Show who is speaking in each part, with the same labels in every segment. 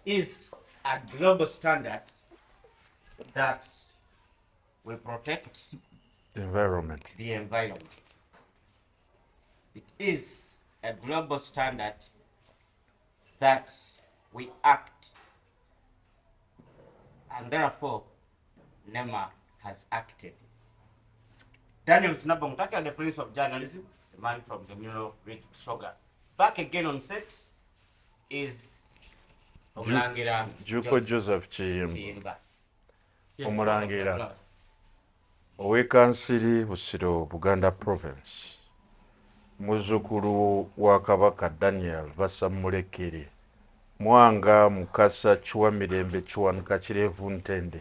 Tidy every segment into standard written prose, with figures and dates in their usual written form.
Speaker 1: is a global standard that will protect
Speaker 2: the environment.
Speaker 1: the environment. It is a global standard that we act, and therefore NEMA has acted. Daniel Snabong, the Prince of Journalism, the man from the Mineral Rich Soga. Back again on set is Omulangira
Speaker 2: Juko Joseph Chiyimba. Omulangira. Owekansiri Busiro Buganda Province. Muzukulu wa Kabaka Daniel Basamulekere. Mwanga Mukasa Chwamirembe Chwanuka Kirevu Ntende.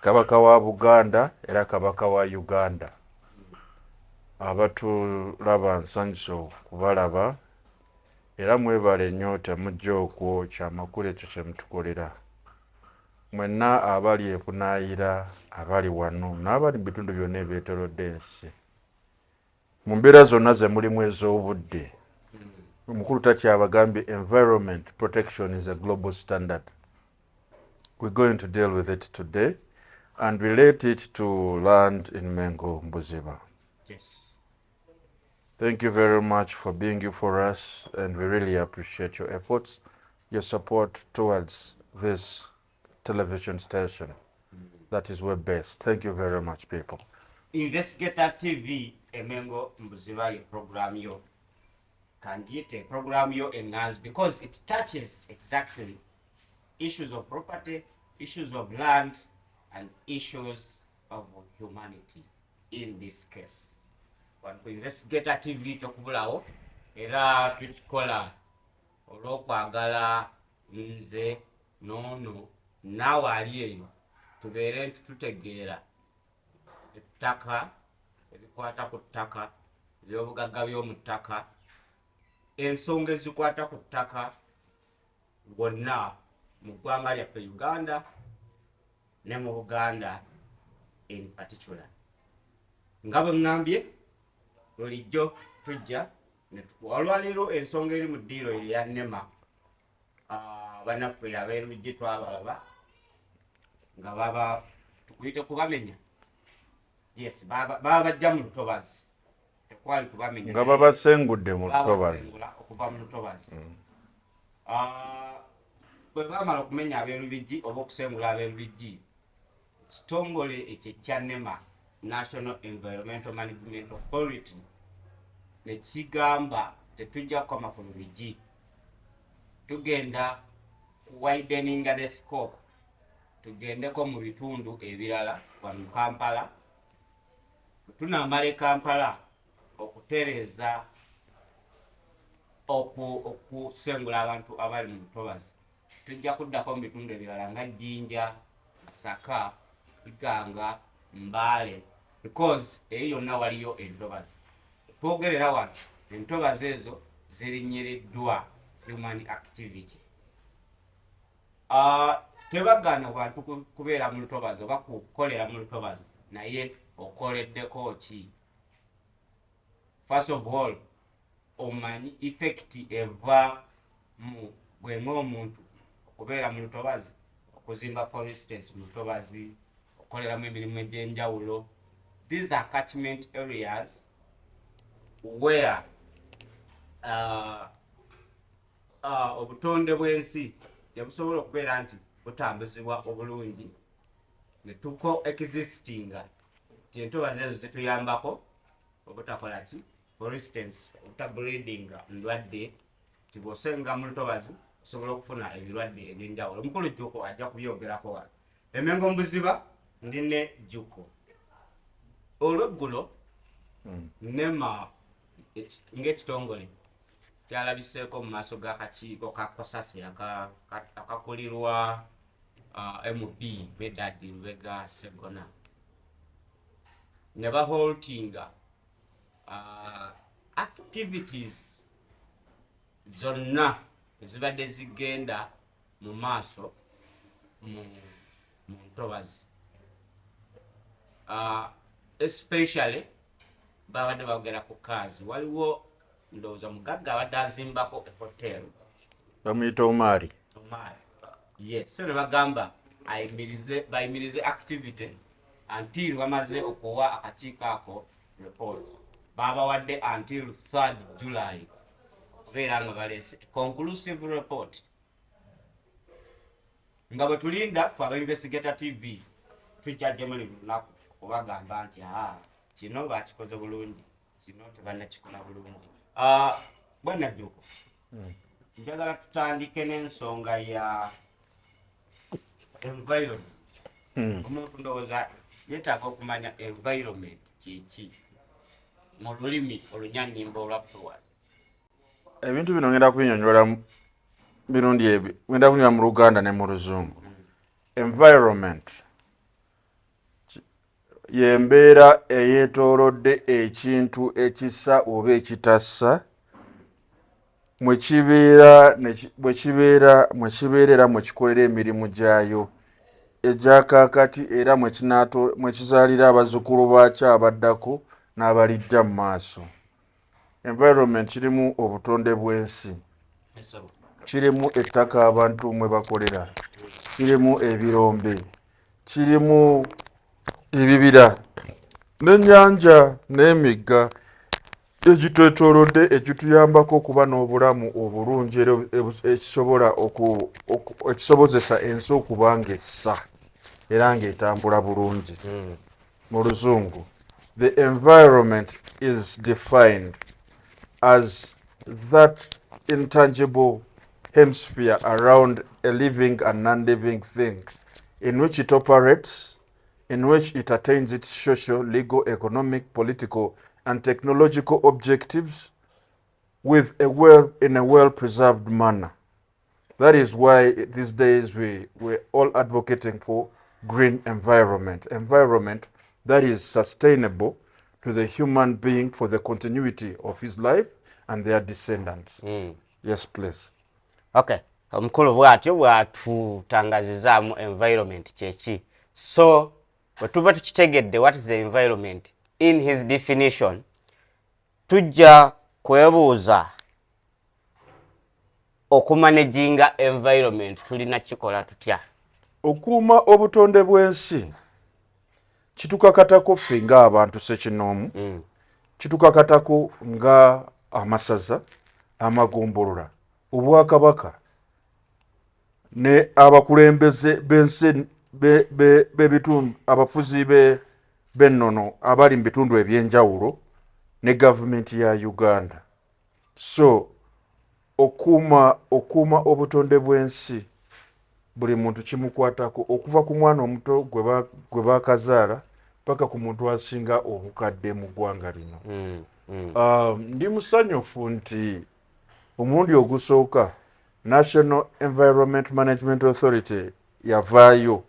Speaker 2: Kabaka wa Buganda era Kabaka wa Uganda. Abatulaba nsanyuso kubalaba era mwebale nnyo temujja okwokya amakulu ekyo kye mutukolera. Mwenna abali ebunaayira abali wano n'abali mu bitundu byonna ebyetoolodde ensi mu mbeera zonna ze mulimu ez'obudde. Omukulu takyabagambye environment protection is a global standard. We're going to deal with it today and relate it to land in Mengo, Buziba.
Speaker 1: Yes.
Speaker 2: Thank you very much for being here for us, and we really appreciate your efforts, your support towards this television station that is web-based. Thank you very much, people.
Speaker 1: Investigator TV, Mengo Buziba, your program, yo. Candidate program, yo, enhance because it touches exactly issues of property, issues of land, and issues of humanity in this case. Ku Investigator TV tokubulawo era tukikola olw'okwagala nze nono naawe ali eyo tubeere nti tutegeera ettaka ebikwata ku ttaka ebyobugagga by'omu ttaka ensonga ezikwata ku ttaka gwonna mu ggwanga lyaffe Uganda ne mu Buganda in particular. Nga bwe ŋŋambye bulijjo tujja olwaleero ensonga eri mu ddiiro eya NEMA bannaffe ab'Eluggi twabalaba nga baba tukuyite kubamenya. Yes, baba bajja mu lutobazi tekwali kubamenya
Speaker 2: nga babasengudde mu lutobazi
Speaker 1: okuva mu lutobazi. Bwe baamala okumenya ab'Eluggi oba okusengula ab'Eluggi ekitongole ekyo ekya NEMA National Environmental Management Authority ne kigamba tetujja kukoma ku Lubigi, tugenda wideninga the scope, tugendeko mu bitundu ebirala wano Kampala. Tunaamala e Kampala okutereeza okusengula abantu abali mu lutobazi, tujja kuddako mu bitundu ebirala nga Jjinja, Masaka, Biganga, Mbale, because eyo yonna waliyo entobazi. Twogerera wano entobazi ezo zirinnyiddwa human activity. Tebagaana bantu kubeera mu lutobazi oba kukolera mu lutobazi naye okoleddeko ki? First of all, omanyi effect eva mu bwemwe omuntu okubeera mu lutobazi, okuzimba for instance mu lutobazi, okoleramu emirimu egy'enjawulo. These are catchment areas where obutonde bw'ensi tebusobola okubeera nti butambuzibwa obulungi ne tuko existinga ti entobazi ezo zituyambako obutakola ki? For instance, obutabreedinga ndwadde ti bw'osenga mu lutobazi osobola okufuna ebirwadde eby'enjawulo. Omukulu Jjuko ajja kubyogerako wano. Mengo Buziba ndi ne Jjuko. Olweggulo NEMA ng'ekitongole kyalabiseeko mu maaso g'akakiiko ka Kosasi akakulirwa MB Medad Lubega Ssegona ne baholtinga activities zonna ezibadde zigenda mu maaso mu ntobazi, especially babadde bagera ku kazi. Waliwo ndowooza mugagga abadde azimbako hotel
Speaker 2: bamuyita Omari.
Speaker 1: yes so ne bagamba bayimirize activity until bamaze okuwa akakiiko ako report babawadde until 3rd July okubeera nga baleese conclusive report nga bwe tulinda fe aba Investigator TV tujjajjemu ne lunaku okubagamba nti kino bakikoze bulungi kino tebannakikola bulungi bwannajjuko njagala tutandike n'ensonga ya environment omuntu ndowooza yeetaaga okumanya environment kyeki mu lulimi olunyannimba olwaffuwali
Speaker 2: ebintu bino ngenda kubinyonyola birundi ebi ngenda kunywa mu Luganda ne mu Luzungu. Environment yembeera eyeetoolodde ekintu ekissa oba ekitassa mwe kibeera era mwe kikolera emirimu gyayo egyakaakati era mwe kizaalira abazzukulu baakyo abaddako n'abalidda mu maaso. Environment kirimu obutonde bw'ensi, kirimu ettaka abantu mwe bakolera, kirimu ebirombe, kirimu ebibira n'ennyanja n'emigga egitwetoolodde egituyambako okuba n'obulamu obulungi era ekisobozesa ensi okuba ng'essa era ng'etambula bulungi. Mu Luzungu, the environment is defined as that intangible hemisphere around a living and non-living thing in which it operates, in which it attains its social, legal, economic, political, and technological objectives in a well-preserved manner. That is why these days we're all advocating for green environment that is sustainable to the human being for the continuity of his life and their descendants. Yes, please.
Speaker 1: Okay. Omukulu bwatyo bwatutangazizaamu environment kyeki. So, bwe tuba tukitegedde what is the environment in his definition, tujja kwebuuza okumanaginga environment tulina kikola tutya.
Speaker 2: Okuuma obutonde bw'ensi kitukakatako ffe ng'abantu ssekinoomu, kitukakatako nga amasaza, amagombolola, obwakabaka ne abakulembeze b'ensi b'ebitundu, abafuzi b'ennono abali mu bitundu eby'enjawulo ne gavumenti ya Uganda. So okuuma obutonde bw'ensi buli muntu kimukwatako okuva ku mwana omuto gwe baakazaala paka ku muntu asinga obukadde mu ggwanga lino. Ndi musanyufu nti omulundi ogusooka National Environment Management Authority yavaayo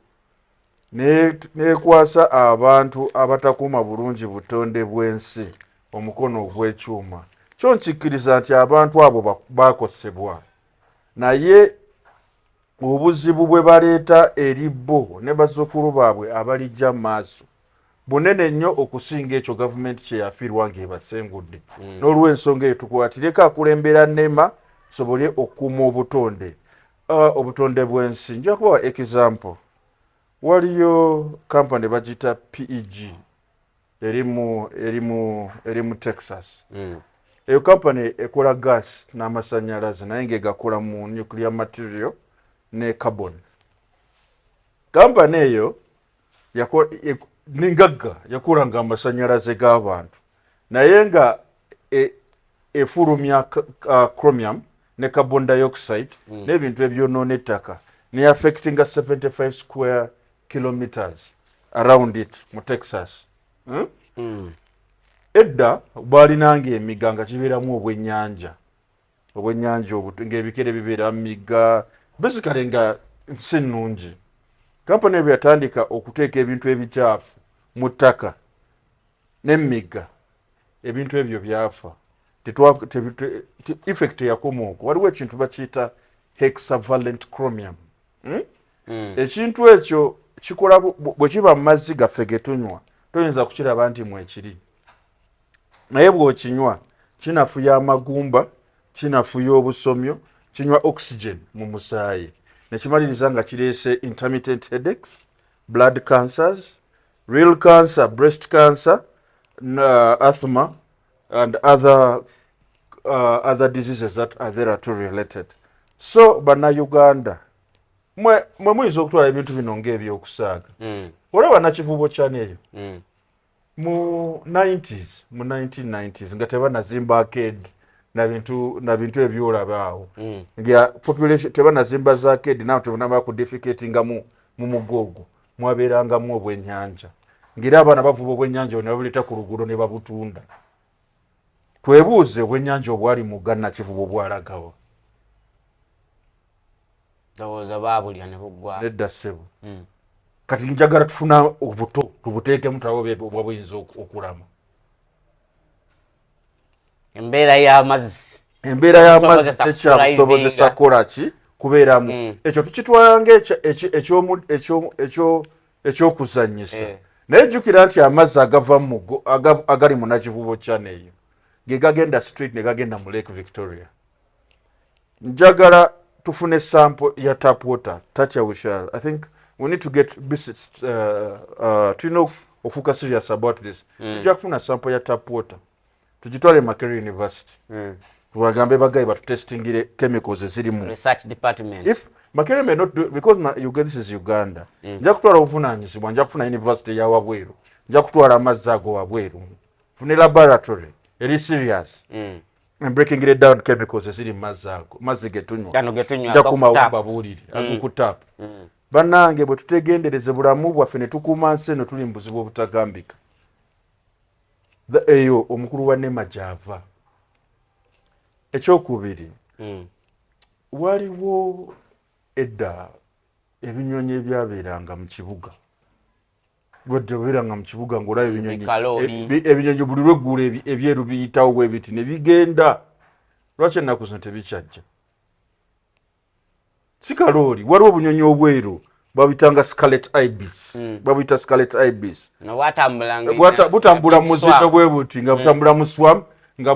Speaker 2: neekwasa abantu abatakuuma bulungi butonde bw'ensi omukono ogw'ekyuma. Kyo nkikkiriza nti abantu abo baakosebwa, naye obuzibu bwe baleeta eri bo ne bazzukulu baabwe abalijja mu maaso bunene nnyo okusinga ekyo gavumenti kye yafiirwa ng'ebasengudde. N'olw'ensonga eyo tukwatireko akulembera NEMA tusobole okukuuma obutonde bw'ensi. Nja kubawa example. Waliyo kampani bagita PEG eri mu Texas. Eyo kampani ekola gas n'amasannyalaze naye ng'egakola mu nuclear material ne carbon. Kampani eyo n'engagga yakolanga amasannyalaze g'abantu naye nga efulumya chromium ne carbon dioxide n'ebintu ebyonoona ettaka ne affectinga 75 square kilometers around it mu Texas. Edda baalinanga emigga nga kibeeramu obwennyanja ng'ebikere bibeera mu migga, basically nga nsi nnungi. Kampani ebyo yatandika okuteeka ebintu ebikyafu mu ttaka n'emigga, ebintu ebyo byafa. Effect yakoma okwo. Waliwo ekintu bakiyita hexavalent chromium. Ekintu ekyo kikola bwe kiba mu mazzi gaffe ge tunywa toyinza kukiraba nti mwekiri, naye bw'okinywa kinafuya amagumba, kinafuya obusomyo, kinywa oxygen mu musaayi. nekimaliriza nga kireese intermittent headaches, blood cancers, real cancer, breast cancer, asthma and other diseases that are thereto related. So bannayuganda mwe muyinza okutwala ebintu bino ng'ebyokusaaga. Olaba nakivubo kyane eyo mu 1990s nga tebanazimba arcade na bintu ebyolabaawo nga population tebanazimba za arcade nawo tebanaba ku defecatinga mu mugogo mwabeerangamu obwennyanja ng'era abaana bavuba obwennyanja ne babuleeta ku luguudo ne babutunda. Twebuuze obwennyanja obwali mu Uganda kivubo bwalagawa. Nedda ssebo. Kati njagala tufuna obuto tubuteekemu tabo bwe buyinza okulama.
Speaker 3: Embeera y'amazzi
Speaker 2: tekyakusobozesa kukola ki kubeeramu. Ekyo tukitwala ng'ekyokuzannyisa. Naye jjukira nti amazzi agava mu agali mu nakivubo kyane eyo ge gagenda street ne gagenda mu Lake Victoria. Njagala tufune sample ya tap water tachawushal. I think we need to get tulina okufuuka serious about this. Tujja kufuna sample ya tap water tugitwale Makerere University tubagambe bagayi batutestingire chemicals eziri mu
Speaker 3: research department.
Speaker 2: If Makerere may not do because this is Uganda, nja kutwala obuvunaanyizibwa, nja kufuna university ya wabweru, nja kutwala amazzi ago wabweru, fune laboratory eri serious and breaking it down chemicals eziri mu mazzi ago, mazzi getunywa nja kumawumba buulire agukutapa. Bannange bwe tutegendereze bulamu bwaffe ne tukuuma nsi eno tuli mu buzibu obutagambika. Eyo omukulu wa NEMA gy'ava. Ekyokubiri waliwo edda ebinyonyi ebyabeeranga mu kibuga. Bwedde obeeranga mu kibuga ng'olaba ebinyonyi buli lweggulo ebyeru biyitawo bwe biti ne bigenda. Lwaki ennaku zino tebikyajja? Si kalooli, waliwo obunyonyi obweru babitanga scarlet ibis. Babuyita scarlet ibis. Butambula mu muzindo bwe buti nga butambula mu swam nga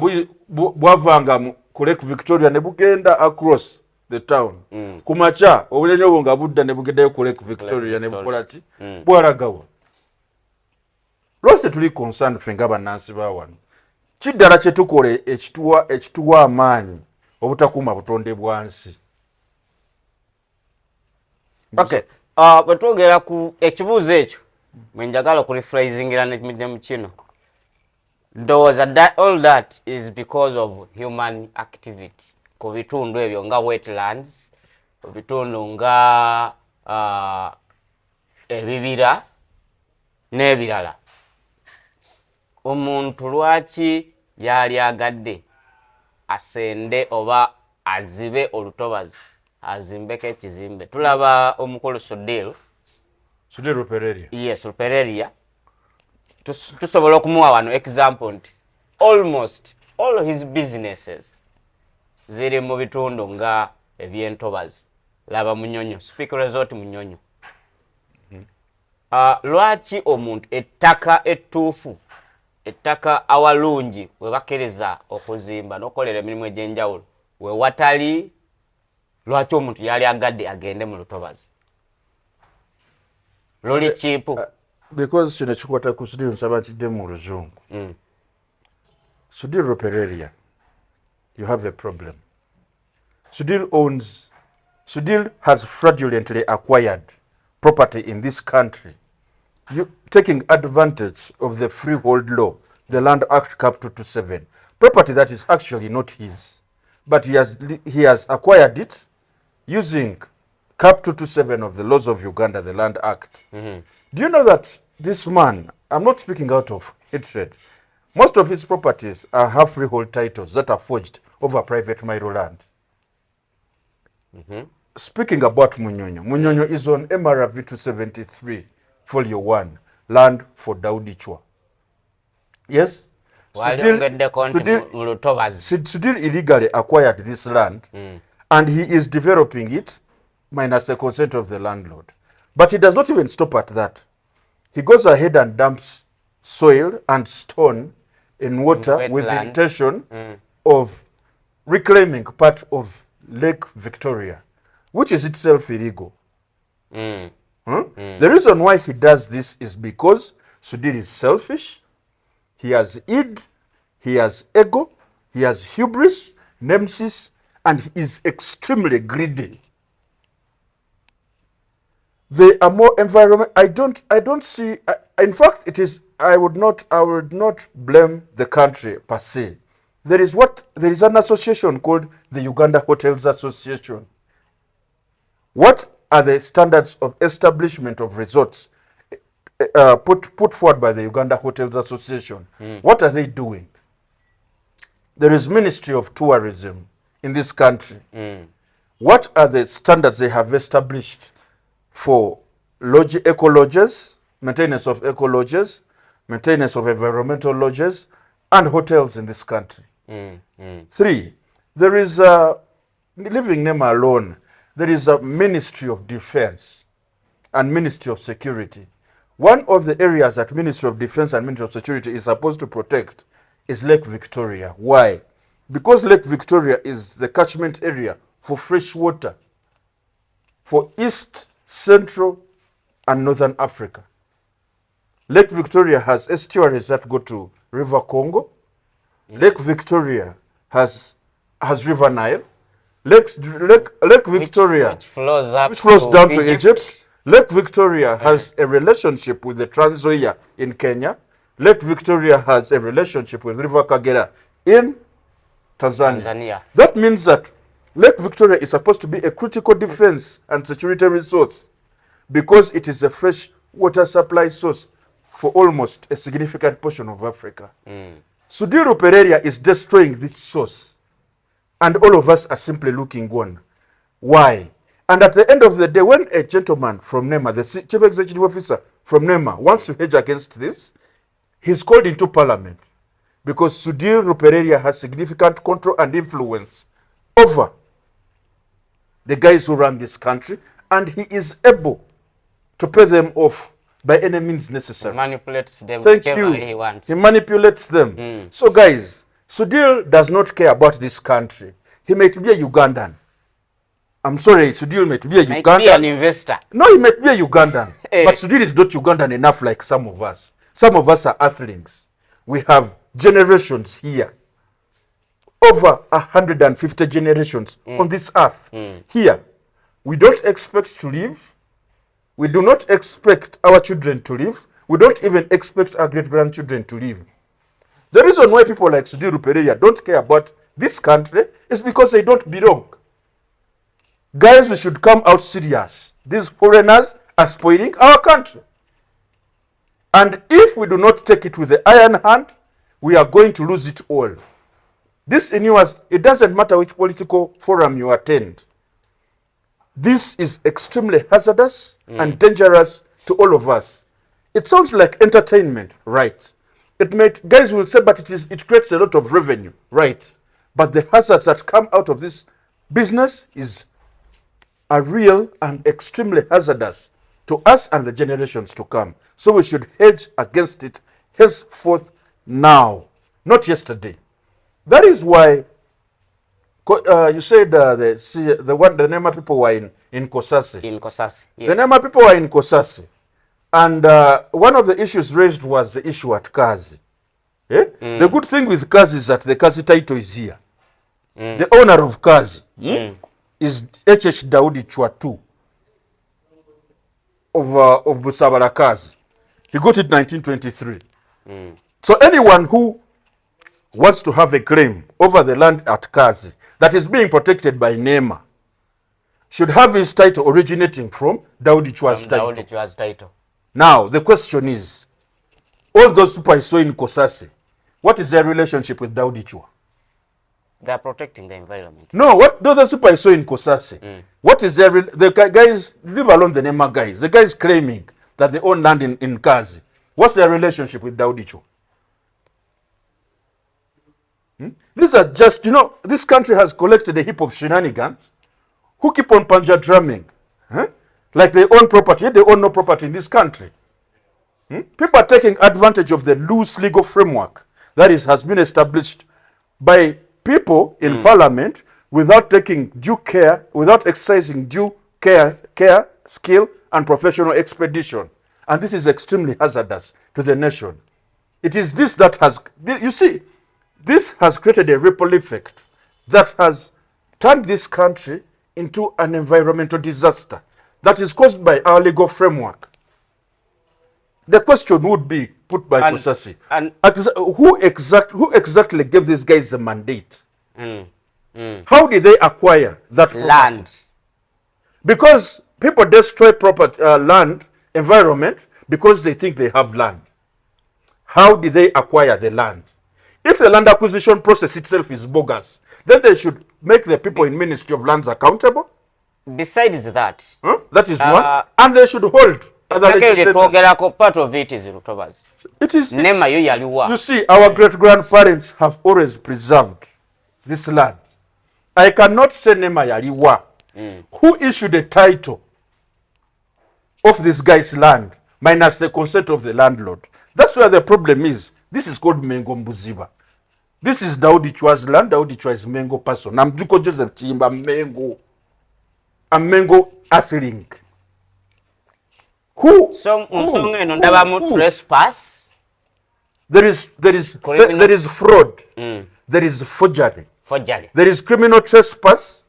Speaker 2: bwavanga ku Lake Victoria ne bugenda across the town. Kumacha obunyonyi obwo nga budda ne bugendayo ku Lake Victoria ne bukola ki? Bwalagawa. Lwaki tuli concerned ffe nga bannansi ba wano? Kiddala kye tukole ekituwa amaanyi obutakuuma butonde bwansi.
Speaker 3: Okay. Bwe twogera ku ekibuuzo ekyo mwe njagala okurefrazingira ne mu kino. Ndowooza all that is because of human activity. Ku bitundu ebyo nga wetlands, ku bitundu nga ebibira n'ebirala. Omuntu lwaki yali agadde asende oba azibe olutobazi azimbeko ekizimbe? Tulaba omukulu Sudhir
Speaker 2: Rupereria.
Speaker 3: Yes, Rupereria. Tusobola okumuwa wano example nti almost all his businesses ziri mu bitundu nga ebyentobazi. Laba Munyonyo, Speak Resort Munyonyo. Lwaki omuntu ettaka ettuufu, ettaka awalungi we bakkiriza okuzimba n'okolera emirimu egy'enjawulo we watali, lwaki omuntu yali agadde agende mu lutobazi? Loli chipu.
Speaker 2: Because kino kikwata ku Sudhir nsaba kidde mu luzungu. Sudhir Rupereria, you have a problem. Sudhir has fraudulently acquired property in this country, taking advantage of the freehold law, the Land Act Cap 227, property that is actually not his, but he has acquired it using Cap 227 of the laws of Uganda, the Land Act. Do you know that this man, I'm not speaking out of hatred, most of his properties are half freehold titles that are forged over private Milo land. Speaking about Munyonyo, Munyonyo is on MRV 273, Folio 1, land for Daudichwa. Yes? Sudhir illegally acquired this land and he is developing it minus the consent of the landlord. But he does not even stop at that. He goes ahead and dumps soil and stone in water with the intention of reclaiming part of Lake Victoria. which is itself illegal.
Speaker 3: Mm.
Speaker 2: The reason why he does this is because Sudhir is selfish, he has id, he has ego, he has hubris, nemesis, and he is extremely greedy. They are more environment. I don't see. In fact, it is. I would not blame the country per se. There is an association called the Uganda Hotels Association. What are the standards of establishment of resorts put forward by the Uganda Hotels Association? What are they doing? There is Ministry of Tourism in this country. What are the standards they have established for eco lodges, maintenance of eco lodges, maintenance of environmental lodges, and hotels in this country? 3, there is leaving them alone. There is a Ministry of Defense and Ministry of Security. One of the areas that Ministry of Defense and Ministry of Security is supposed to protect is Lake Victoria. Why? Because Lake Victoria is the catchment area for fresh water for East, Central, and Northern Africa. Lake Victoria has estuaries that go to River Congo. Lake Victoria has River Nile. Lake Victoria,
Speaker 3: which flows
Speaker 2: down to Egypt. Lake Victoria has a relationship with the Trans Nzoia in Kenya. Lake Victoria has a relationship with River Kagera in Tanzania. That means that Lake Victoria is supposed to be a critical defense and security resource because it is a fresh water supply source for almost a significant portion of Africa. Sudhir Pereira is destroying this source, and all of us are simply looking on. Why? And at the end of the day, when a gentleman from NEMA, the chief executive officer from NEMA, wants to hedge against this, he's called into parliament because Sudhir Pereira has significant control and influence over the guys who run this country, and he is able to pay them off by any means necessary.
Speaker 3: He manipulates them
Speaker 2: Thank
Speaker 3: whichever
Speaker 2: you.
Speaker 3: he wants.
Speaker 2: He manipulates them. So guys, Sudhir does not care about this country. He might be a Ugandan. I'm sorry, Sudhir might be a Ugandan.
Speaker 3: Might be an investor.
Speaker 2: No, he might be a Ugandan. But Sudhir is not Ugandan enough like some of us. Some of us are earthlings. We have generations here. Over 150 generations on this earth. Here, we don't expect to live. We do not expect our children to live. We don't even expect our great-grandchildren to live. The reason why people like Sudhir Pereira don't care about this country is because they don't belong. Guys, we should come out serious. These foreigners are spoiling our country. And if we do not take it with the iron hand, we are going to lose it all. This inures, it doesn't matter which political forum you attend. This is extremely hazardous and dangerous to all of us. It sounds like entertainment, right? Guys will say, but it creates a lot of revenue, right? But the hazards that come out of this business are real and extremely hazardous to us and the generations to come. So we should hedge against it henceforth now, not yesterday. That is why you said the Nema people were in Kosase.
Speaker 3: In Kosase, yes.
Speaker 2: The Nema people were in Kosase. And one of the issues raised was the issue at Kazi. The good thing with Kazi is that the Kazi title is here. The owner of Kazi is H.H. Daudi Chwatu of Busabala Kazi. He got it in 1923. So anyone who wants to have a claim over the land at Kazi that is being protected by NEMA should have his title originating from Daudi Chwa's title. Now, the question is, all those people I saw in Kosase, what is their relationship with Daudi Chwa?
Speaker 3: They are protecting the environment.
Speaker 2: No, what those people I saw in Kosase, what is the guys, leave alone the NEMA guys, the guys claiming that they own land in Kazi, what's their relationship with Daudi Chwa? These are just, this country has collected a heap of shenanigans who keep on panja drumming. Like they own property, yet they own no property in this country. People are taking advantage of the loose legal framework that has been established by people in parliament without taking due care, without exercising due care, skill, and professional expedition. And this is extremely hazardous to the nation. It is this that has, you see, this has created a ripple effect that has turned this country into an environmental disaster that is caused by our legal framework. The question would be put by Kusasi. Who exactly gave these guys the mandate? How did they acquire that
Speaker 3: land?
Speaker 2: Because people destroy property, land, environment, because they think they have land. How did they acquire the land? If the land acquisition process itself is bogus, then they should make the people in Ministry of Lands accountable.
Speaker 3: Besides that,
Speaker 2: that is one, and they should hold other legislators.
Speaker 3: Part of it is Rutobas.
Speaker 2: It is.
Speaker 3: You
Speaker 2: see, our great-grandparents have always preserved this land. I cannot say Nema Yaliwa. Who issued a title of this guy's land minus the consent of the landlord? That's where the problem is. This is called Mengo Buziba. This is Daudi Chwa's land. Daudi Chwa is Mengo person. I'm Duko Joseph Chimba Mengo. I'm Mengo Athling. Who?
Speaker 3: Trespass.
Speaker 2: There is fraud. There is forgery. There is criminal trespass.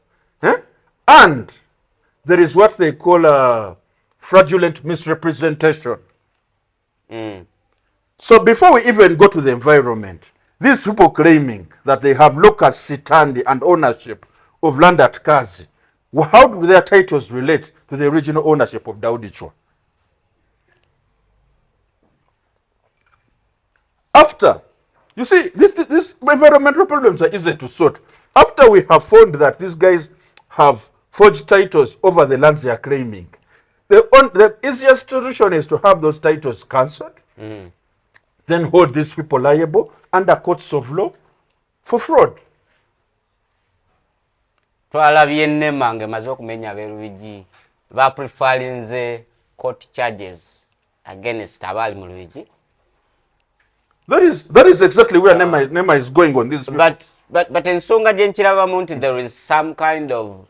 Speaker 2: And there is what they call fraudulent misrepresentation. So before we even go to the environment, these people claiming that they have locus sitandi and ownership of land at Kazi, how do their titles relate to the original ownership of Daudi Chwa? After, you see, these environmental problems are easy to sort. After we have found that these guys have forged titles over the lands they are claiming, the easiest solution is to have those titles cancelled, then hold these people liable under courts of law for fraud.
Speaker 3: Court charges against abali mu Luigi.
Speaker 2: That is exactly where Nema is going on this.
Speaker 3: But in Songa Genchirava Monte there is some kind of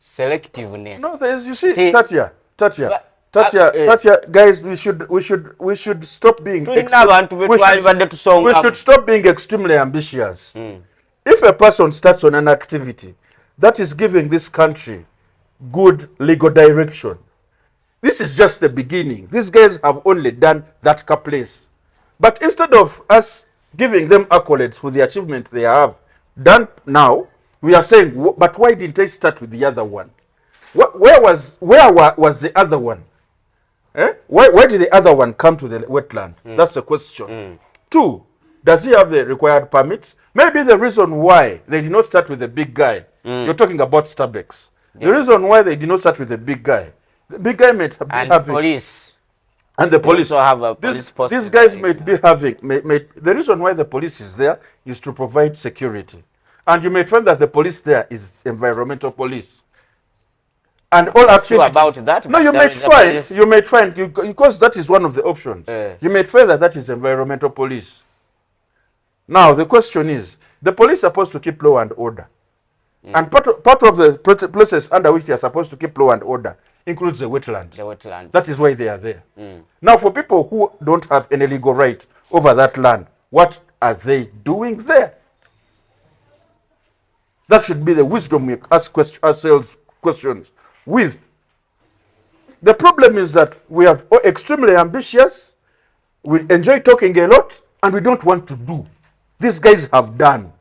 Speaker 3: selectiveness.
Speaker 2: No, there is. You see, Tatia, guys, we should stop being. We should stop being extremely ambitious. If a person starts on an activity that is giving this country good legal direction, this is just the beginning. These guys have only done that place. But instead of us giving them accolades for the achievement they have done now, we are saying, but why didn't they start with the other one? Where was the other one? Why did the other one come to the wetland? That's the question. 2, does he have the required permits? Maybe the reason why they did not start with the big guy, you're talking about Starbucks. Yes. The reason why they did not start with the big guy, the big guy might be having...
Speaker 3: police.
Speaker 2: And the police
Speaker 3: also have a police
Speaker 2: these guys might be having, the reason why the police is there is to provide security. And you may find that the police there is environmental police. And all activities...
Speaker 3: about that?
Speaker 2: No, you might find, because that is one of the options. You might find that is environmental police. Now, the question is, the police are supposed to keep law and order. And part of the places under which they are supposed to keep law and order includes the wetlands. That is why they are there. Now, for people who don't have any legal right over that land, what are they doing there? That should be the wisdom we ask ourselves questions with. The problem is that we are extremely ambitious, we enjoy talking a lot, and we don't want to do. These guys have done.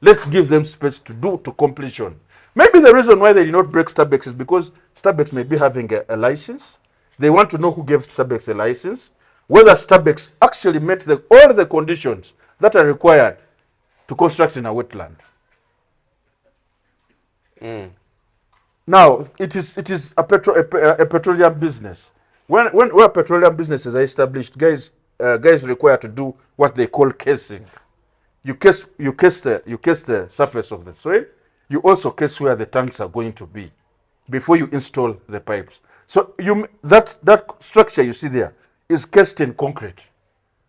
Speaker 2: Let's give them space to do to completion. Maybe the reason why they did not break Starbucks is because Starbucks may be having a license. They want to know who gave Starbucks a license, whether Starbucks actually met all the conditions that are required to construct in a wetland. Now, it is a petroleum business. Where petroleum businesses are established, guys require to do what they call casing. You case the surface of the soil. You also case where the tanks are going to be before you install the pipes. So that structure you see there is cased in concrete.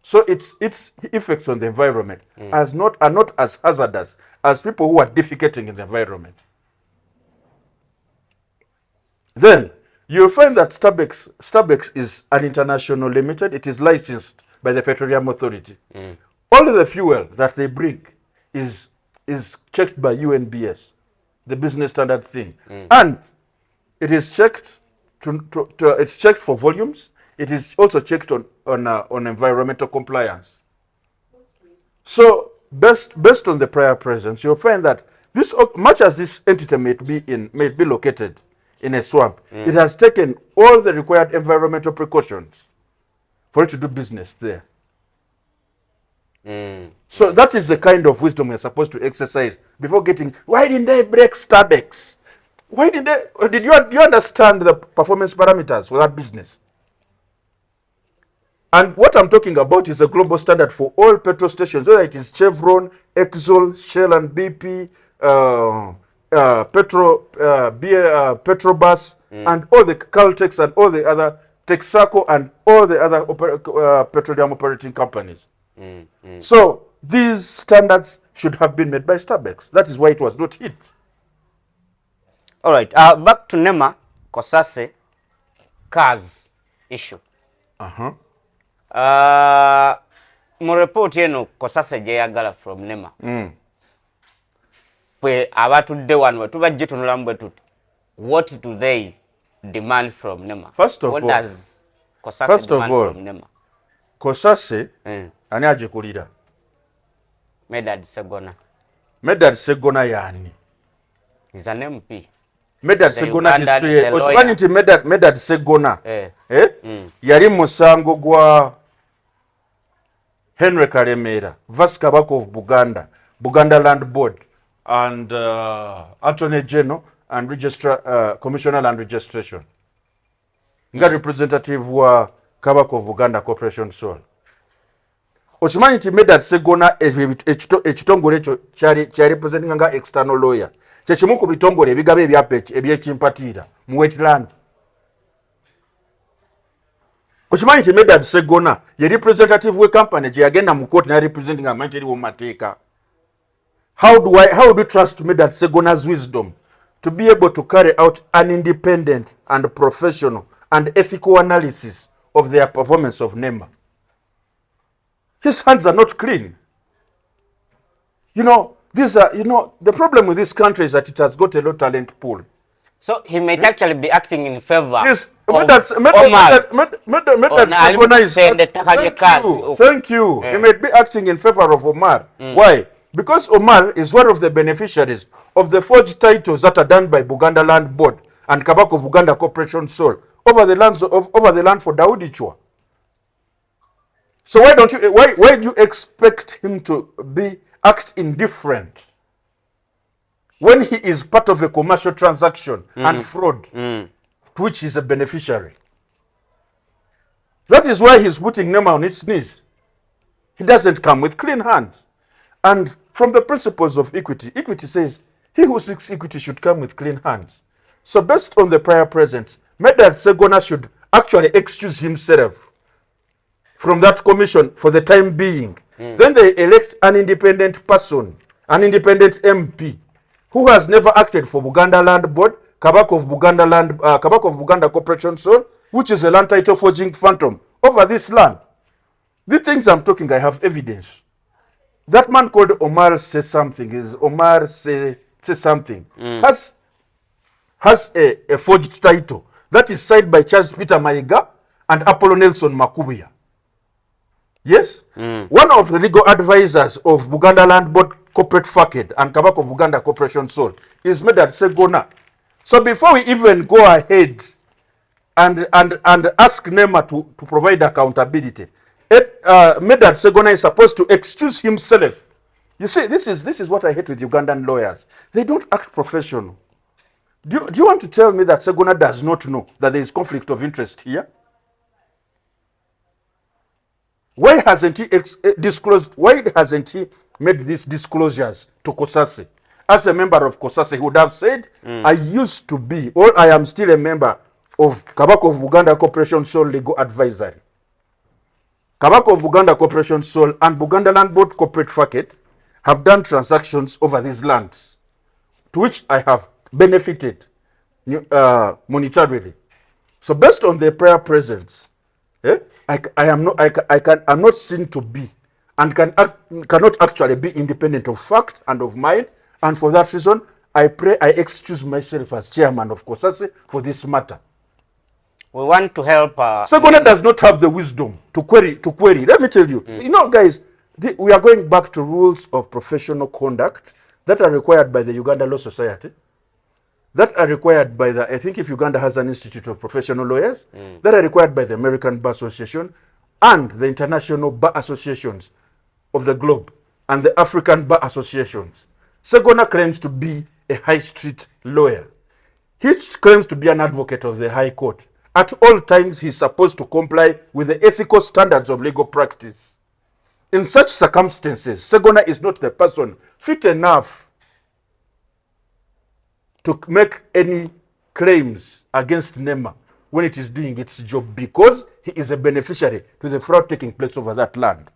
Speaker 2: So its effects on the environment are not as hazardous as people who are defecating in the environment. Then you'll find that Starbucks is an international limited. It is licensed by the Petroleum Authority. All of the fuel that they bring is checked by UNBS, the business standard thing, and it is checked it's checked for volumes. It is also checked on environmental compliance. So based on the prior presence, you'll find that this, much as this entity may be located in a swamp, it has taken all the required environmental precautions for it to do business there. So that is the kind of wisdom we're supposed to exercise before getting, why didn't they break Starbucks? Why did they, do you understand the performance parameters for that business? And what I'm talking about is a global standard for all petrol stations, whether it is Chevron, Exxon, Shell and BP, Petrobras, and all the Caltex and all the other Texaco and all the other petroleum operating companies. So these standards should have been made by Starbucks. That is why it was not hit.
Speaker 3: All right, back to NEMA, Kosase, cars issue. Mu report yenu Kosase jeyagala from NEMA. Fwe abatudde wano tubajje tunulambwe tuti. What do they demand from NEMA?
Speaker 2: First of
Speaker 3: what
Speaker 2: all,
Speaker 3: does Kosase demand from NEMA?
Speaker 2: Kosase ani ajikulira?
Speaker 3: Medad Ssegona.
Speaker 2: Medad Ssegona yani?
Speaker 3: He's an MP.
Speaker 2: Medad Ssegona history. Okimanyi nti Medad Ssegona yali musango gwa Henry Karemera, Vice Kabaka of Buganda, Buganda Land Board, and Attorney General and Commissioner Land Registration. Nga representative wa Kabaka of Buganda Corporation Soul. Okimanyi nti Medad Ssegona ekitongole ekyo kyali representing nga external lawyer. Kyekimu ku bitongole ebigabe ebyekimpatiira mu wetland. Okimanyi nti Medad Ssegona ye representative we company gye yagenda mu court na representing amanyi teriwo mu mateeka. How do you trust Medad Ssegona's wisdom to be able to carry out an independent and professional and ethical analysis of their performance of NEMA? His hands are not clean. The problem with this country is that it has got a low talent pool. So
Speaker 3: he might actually be acting in favor.
Speaker 2: Yes,
Speaker 3: Medad
Speaker 2: Ssegona is. Thank you. He might be acting in favor of Omar. Why? Because Omar is one of the beneficiaries of the forged titles that are done by Buganda Land Board and Kabaka of Buganda Corporation Soul over the land for Daudi Chwa. So why do you expect him to act indifferent when he is part of a commercial transaction and fraud to which he is a beneficiary? That is why he's putting NEMA on its knees. He doesn't come with clean hands. And from the principles of equity, equity says he who seeks equity should come with clean hands. So based on the prior presence, Medad Ssegona should actually excuse himself from that commission for the time being. Then they elect an independent person, an independent MP, who has never acted for Buganda Land Board, Kabaka of Buganda Corporation Soul, which is a land title forging phantom over this land. The things I'm talking, I have evidence. That man called Omar Say Something has a forged title that is signed by Charles Peter Mayiga and Apollo Nelson Makubuya. Yes? One of the legal advisors of Buganda Land Board Corporate Faked and Kabaka of Buganda Corporation Soul is Medad Ssegona. So before we even go ahead and ask NEMA to provide accountability, Medad Ssegona is supposed to excuse himself. You see, this is what I hate with Ugandan lawyers. They don't act professional. Do you want to tell me that Ssegona does not know that there is conflict of interest here? Why hasn't he disclosed? Why hasn't he made these disclosures to Kosase? As a member of Kosase, he would have said, I used to be, or I am still a member of Kabaka of Buganda Corporation Soul Legal Advisory. Kabaka of Buganda Corporation Sol and Buganda Land Board Corporate Facket have done transactions over these lands, to which I have benefited monetarily. So based on the prior presence, I'm not seen to be and cannot actually be independent of fact and of mind, and for that reason, I excuse myself as chairman of COSASE for this matter.
Speaker 3: We want to help.
Speaker 2: Ssegona does not have the wisdom to query. Let me tell you, you know, guys, we are going back to rules of professional conduct that are required by the Uganda Law Society, that are required by the, I think if Uganda has an institute of professional lawyers, that are required by the American Bar Association and the international bar associations of the globe and the African bar associations. Ssegona claims to be a high street lawyer. He claims to be an advocate of the High Court. At all times, he's supposed to comply with the ethical standards of legal practice. In such circumstances, Ssegona is not the person fit enough to make any claims against NEMA when it is doing its job, because he is a beneficiary to the fraud taking place over that land.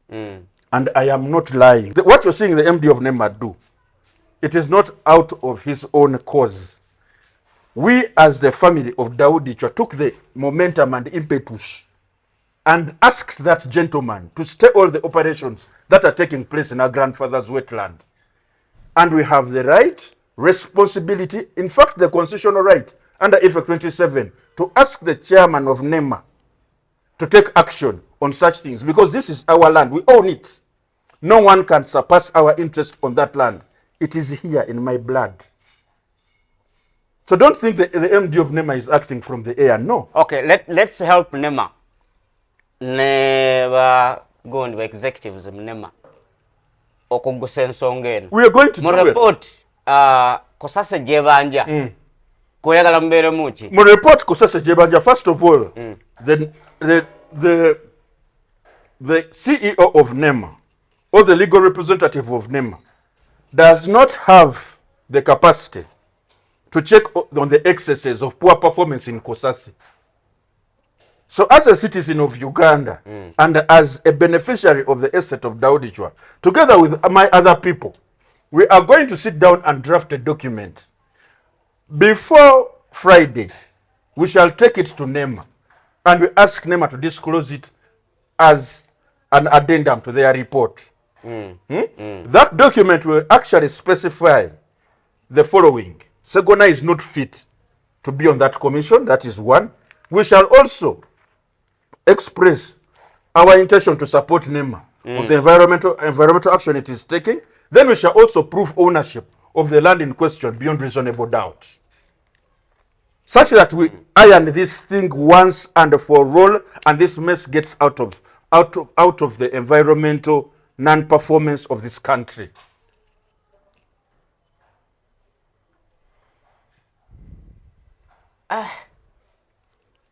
Speaker 2: And I am not lying. What you're seeing the MD of NEMA do, it is not out of his own cause. We, as the family of Daudi Chwa, took the momentum and impetus and asked that gentleman to stay all the operations that are taking place in our grandfather's wetland. And we have the right, responsibility, in fact, the constitutional right under Effect 27 to ask the chairman of NEMA to take action on such things, because this is our land. We own it. No one can surpass our interest on that land. It is here in my blood. So don't think the MD of NEMA is acting from the air. No.
Speaker 3: Okay, let's help NEMA. Never go into executives of NEMA.
Speaker 2: We are going to do
Speaker 3: report Kosase Jebanja. Koyagala mbere muchi.
Speaker 2: Mu report Kosase Jebanja, first of all, the CEO of NEMA or the legal representative of NEMA does not have the capacity to check on the excesses of poor performance in Kosase. So as a citizen of Uganda and as a beneficiary of the estate of Daudi Chwa, together with my other people, we are going to sit down and draft a document. Before Friday, we shall take it to NEMA and we ask NEMA to disclose it as an addendum to their report. That document will actually specify the following. Ssegona is not fit to be on that commission. That is one. We shall also express our intention to support NEMA of the environmental action it is taking. Then we shall also prove ownership of the land in question beyond reasonable doubt, such that we iron this thing once and for all, and this mess gets out of the environmental non-performance of this country.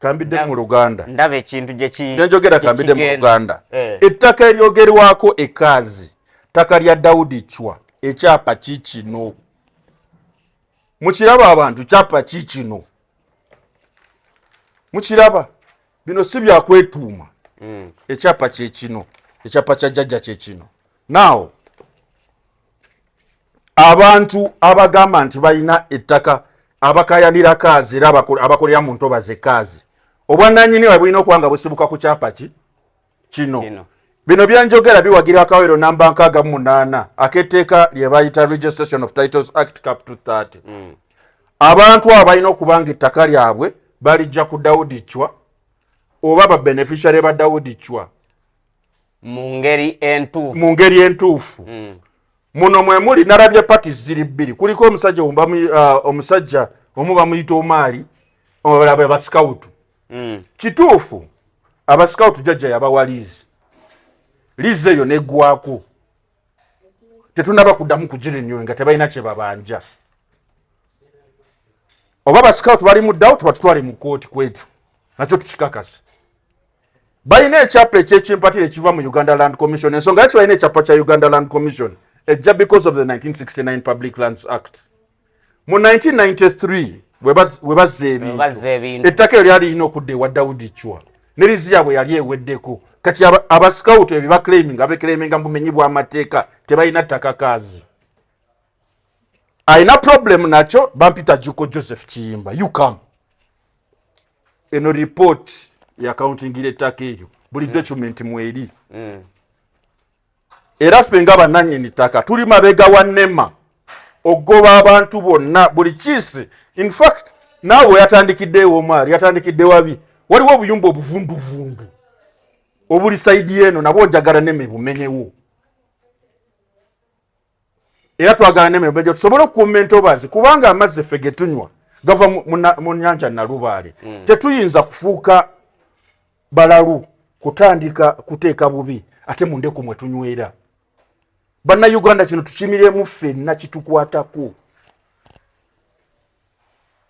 Speaker 2: Kambide mu Luganda.
Speaker 3: Ndabe ekintu gye
Speaker 2: njogera kambide mu Luganda. Ettaka eryogerwako ekazi, ttaka lya Daudi Chwa, ekyapa kikino. Mukiraba abantu, kyapa kikino. Mukiraba, bino si bya kwetuuma. Ekyapa kyekino, ekyapa kya jjajja kyekino. Now, abantu abagamba nti balina ettaka abakayanira kazi era abakolera mu ntobazi kazi, obwannannyini bwe bulina okuba nga busibuka ku kyapa kino. Bino byanjogera biwagira akawero namba 68 ak'etteeka lye bayita Registration of Titles Act Cap 230. Abantu abalina okuba nga ettaka lyabwe balijja ku Daudi Chwa oba ba beneficiary ba Daudi Chwa
Speaker 3: mu ngeri
Speaker 2: entuufu. Muno mwe muli narabye parties ziri bbiri. Kuliko omusajja omu bamuyita Omari, olaba abasikawutu. Kituufu abasikawutu jjajja yabawa liizi. Liizi eyo neggwako. Tetunaba kuddamu kugirenywe nga tebalina kye babanja. Oba abasikawutu bali mu doubt batutwale mu kooti kwetu. Nakyo tukikakasa. Balina ekyapa ekyekimpatire ekiva mu Uganda Land Commission. Ensonga lwaki balina ekyapa kya Uganda Land Commission? Just because of the 1969 Public Lands Act. Mu 1993 we bazza ebintu ettaka eryo lyalina okudda ewa Daudi Chwa ne lizi yaabwe yali eweddeko. Kati abascout ebyo abeclaiminga mbumenyi bw'amateeka tebalina ttaka kaazi. Alina problem nakyo bampita Juko Joseph Kiyimba. You come. Eno report ya accounting ettaka eryo buli document mweri. Era ffe nga bannannyini ttaka tuli mabega wa NEMA ogoba abantu bonna buli kiisi. In fact naawe yatandikiddewo Omar yatandikidde wabi waliwo obuyumba obuvunduvundu obuli saidi eno nabwo njagala NEMA bumenyewo. Era twagala NEMA bumenyewo tusobole okukuuma entobazi kubanga amazzi ffe ge tunywa gava mu nnyanja Nalubaale. Tetuyinza kufuuka balalu kutandika kuteeka bubi ate mu ndeku mwe tunywera. Bannayuganda kino tukimiremu ffenna kitukwatako.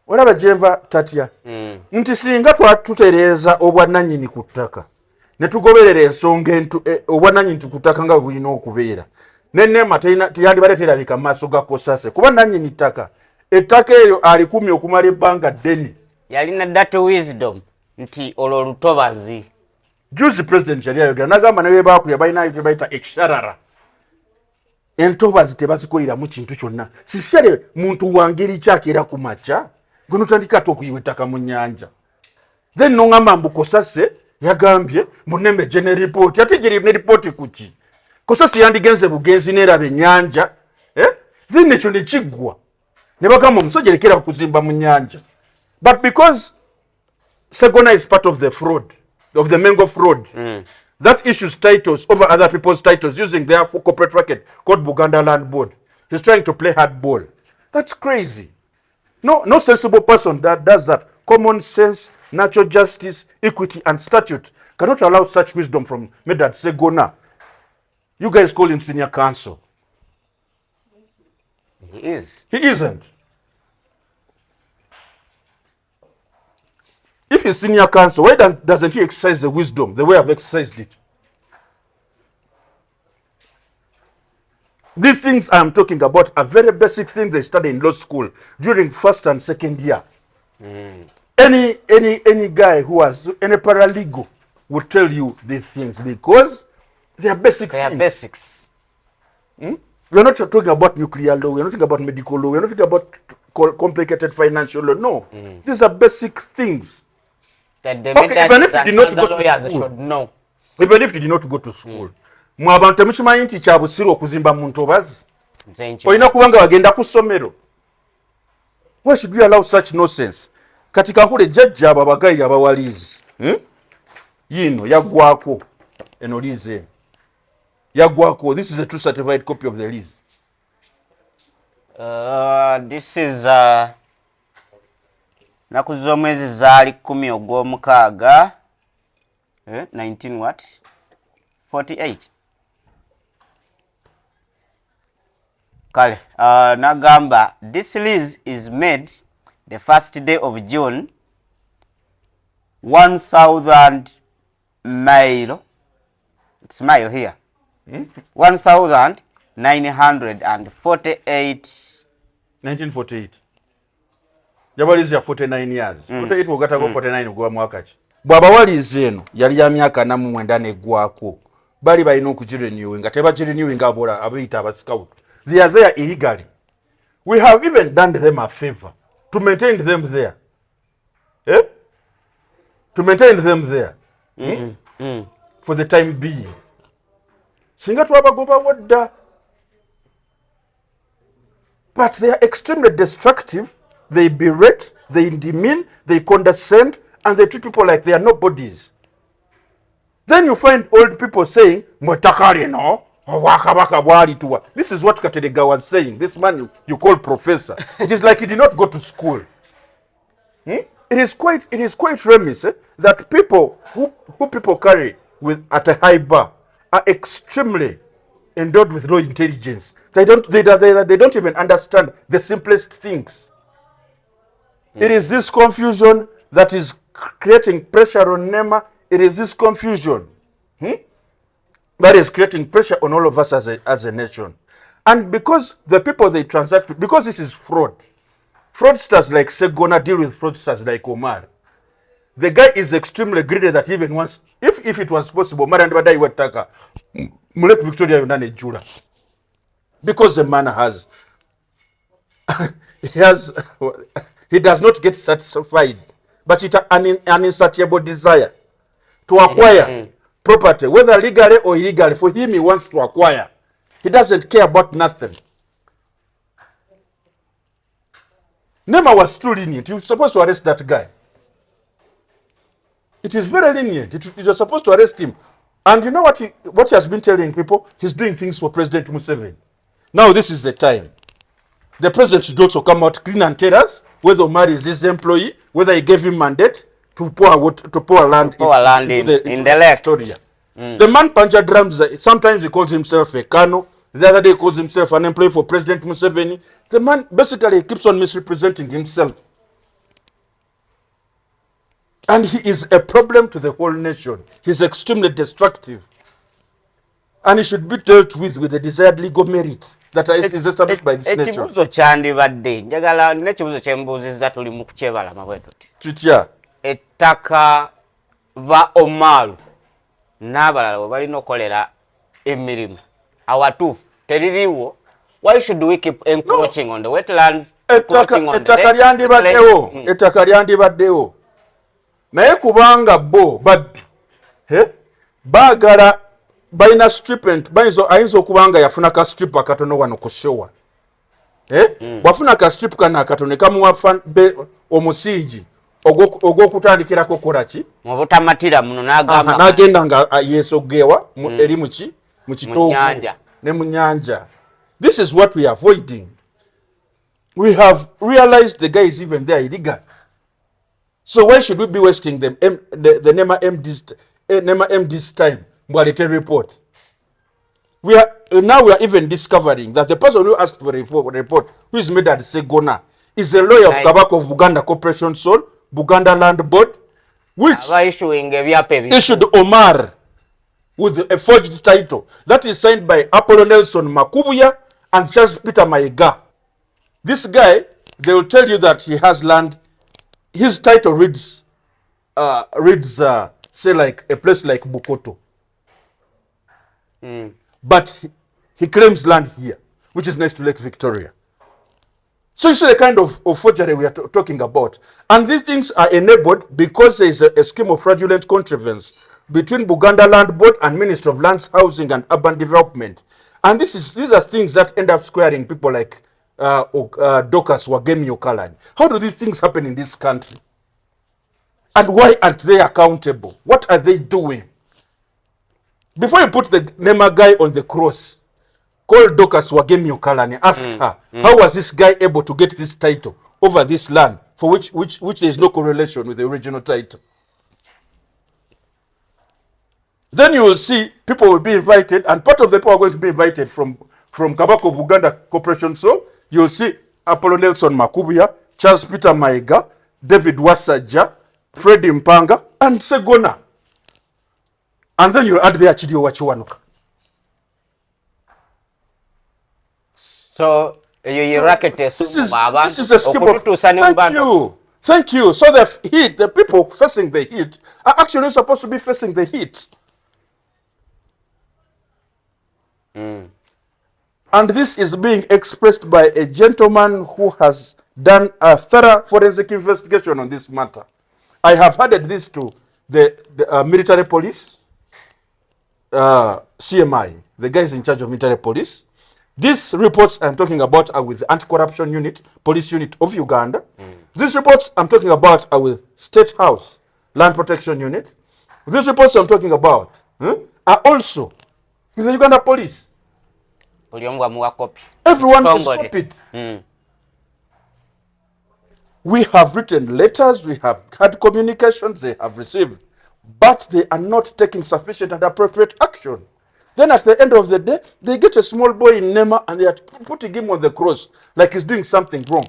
Speaker 2: Olaba gyenva tatya nti singa tutereeza obwannannyini ku ttaka ne tugoberera ensonga obwannannyini ku ttaka nga bwe bulina okubeera ne NEMA teyandibadde terabika mu maaso ga Kosase kuba nannyini ttaka ettaka eryo alikumye okumala ebbanga ddene.
Speaker 3: Yalina that wisdom nti olwo olutobazi.
Speaker 2: Juzi president yali ayogera n'agamba ne bwe baakulya balinayo kye bayita ekisharara. Entobazi tebazikoleramu kintu kyonna. Sisere muntu wangeri kyakera ku makya gwe tandika okuyiwa ettaka mu nnyanja. Then nongamba mbu Kosase yagambye mu NEMA gene report ate giri ne report kuki. Kosase yandigenze bugenzi n'eraba ennyanja then ekyo ne kiggwa ne bagamba omusajja lekera kuzimba mu nnyanja. But because Ssegona is part of the fraud, of the Mengo fraud, that issues titles over other people's titles using their corporate racket called Buganda Land Board. He's trying to play hardball. That's crazy. No sensible person that does that. Common sense, natural justice, equity, and statute cannot allow such wisdom from Medad Ssegona. You guys call him senior counsel.
Speaker 3: He is.
Speaker 2: He isn't. If he's senior counsel, why doesn't he exercise the wisdom the way I've exercised it? These things I'm talking about are very basic things they study in law school during first and second year. Any guy who has any paralegal will tell you these things because they are basic things.
Speaker 3: They are basics.
Speaker 2: We're not talking about nuclear law, we're not talking about medical law, we're not talking about complicated financial law. No. These are basic things.
Speaker 3: That the
Speaker 2: Okay, even if you did not go to
Speaker 3: lawyers
Speaker 2: school.
Speaker 3: should know.
Speaker 2: Even if you did not go to school. Mwa abantu temukimanyi nti kya busiru okuzimba mu ntobazi. Olina kubanga wagenda ku ssomero. Why should we allow such nonsense? Kati kankule jjajja abo abagayi abawalizi. Yino yaggwako eno lize. Yaggwako. This is a true certified copy of the lease.
Speaker 3: This is naku z'omwezi zaali 10 ogw'omukaaga 19 what 48 kale nagamba this lease is made the first day of June 1000 mile, it's mile here, 1948
Speaker 2: 1948. Jabalizi ya 49 years. 48 ugatako 49 ugwa mwaka ki. Bwabawalizi eno yali ya myaka 49 negwako. Bali balina okugirenew nga tebagirenew abola abiyita abascout. They are there illegally. We have even done them a favor to maintain them there. To maintain them there. For the time being. Singa twabagoba wadda. But they are extremely destructive. They berate, they demean, they condescend, and they treat people like they are nobodies. Then you find old people saying, Mwetakari no, wakabaka bwali tuwa. This is what Katerega was saying. This man you call professor. It is like he did not go to school. It is quite remiss that people who people carry with at a high bar are extremely endowed with low intelligence. They don't even understand the simplest things. It is this confusion that is creating pressure on NEMA. It is this confusion that is creating pressure on all of us as a nation. And because the people they transact with, because this is fraud, fraudsters like Ssegona deal with fraudsters like Omar. The guy is extremely greedy that he even wants, if it was possible, Marand Badai Wataka, Mulek Victoria Yunane Jura. Because the man has, he does not get satisfied, but it's an insatiable desire to acquire property, whether legally or illegally. For him, he wants to acquire. He doesn't care about nothing. Nema was too lenient. You're supposed to arrest that guy. It is very lenient. You're supposed to arrest him. And you know what he has been telling people? He's doing things for President Museveni. Now this is the time. The president should also come out clean and tell us whether Omar is his employee, whether he gave him mandate to pour land in the lake. Victoria. The man Panja drums. Sometimes he calls himself a Kano. The other day he calls himself an employee for President Museveni. The man basically keeps on misrepresenting himself. And he is a problem to the whole nation. He's extremely destructive. And he should be dealt with the desired legal merit that is established by this nation.
Speaker 3: Ekibuzo kyandibadde njagala n'ekibuzo kye mbuuzizza tuli mu kukyebala bwe tuti.
Speaker 2: Tutya.
Speaker 3: Ettaka ba Omar n'abalala bwe balina okukolera emirimu awatuufu teririiwo. Why should we keep encroaching on the wetlands?
Speaker 2: Ettaka lyandibaddewo. Ettaka lyandibaddewo. Naye kubanga bo babbi baagala balina strip and ayinza okubanga yafuna ka strip akatono wano ku showa. Bwafuna ka strip kana akatono kamuwa omusingi ogw'okutandikirako kolaki
Speaker 3: mu butamatira muno
Speaker 2: n'agenda nga yeesogewa eri mu kitoogo ne mu nyanja. This is what we are avoiding. We have realized the guy is even there illegal. So why should we be wasting the NEMA MD's time? Mwalete report. We are even discovering that the person who asked for a report, who is made at Ssegona, is a lawyer of Kabaka of Buganda Corporation Sol, Buganda Land Board, which issued Omar with a forged title that is signed by Apollo Nelson Makubuya and Charles Peter Mayiga. This guy, they will tell you that he has land. His title reads say like a place like Bukoto. But he claims land here, which is next to Lake Victoria. So you see the kind of forgery we are talking about. And these things are enabled because there is a scheme of fraudulent contrivance between Buganda Land Board and Ministry of Lands, Housing and Urban Development. And these are things that end up squaring people like Dorcas Wagemi Okalani. How do these things happen in this country? And why aren't they accountable? What are they doing? Before you put the NEMA guy on the cross, call Dorcas Wagemi Okalani, ask her, how was this guy able to get this title over this land for which there is no correlation with the original title? Then you will see people will be invited, and part of the people are going to be invited from Kabaka of Uganda Corporation. So you will see Apollo Nelson Makubuya, Charles Peter Mayiga, David Wasaja, Freddie Mpanga, and Ssegona. And then you'll add there Chidio Wachiwanuka.
Speaker 3: So this
Speaker 2: is a scheme of... Thank you. So the people facing the heat are actually supposed to be facing the heat. And this is being expressed by a gentleman who has done a thorough forensic investigation on this matter. I have handed this to the military police, CMI, the guys in charge of military police. These reports I'm talking about are with the anti-corruption unit, police unit of Uganda. These reports I'm talking about are with State House, land protection unit. These reports I'm talking about are also with the Uganda police. Everyone is copied. We have written letters, we have had communications, they have received, but they are not taking sufficient and appropriate action. Then at the end of the day, they get a small boy in Nema and they are putting him on the cross like he's doing something wrong.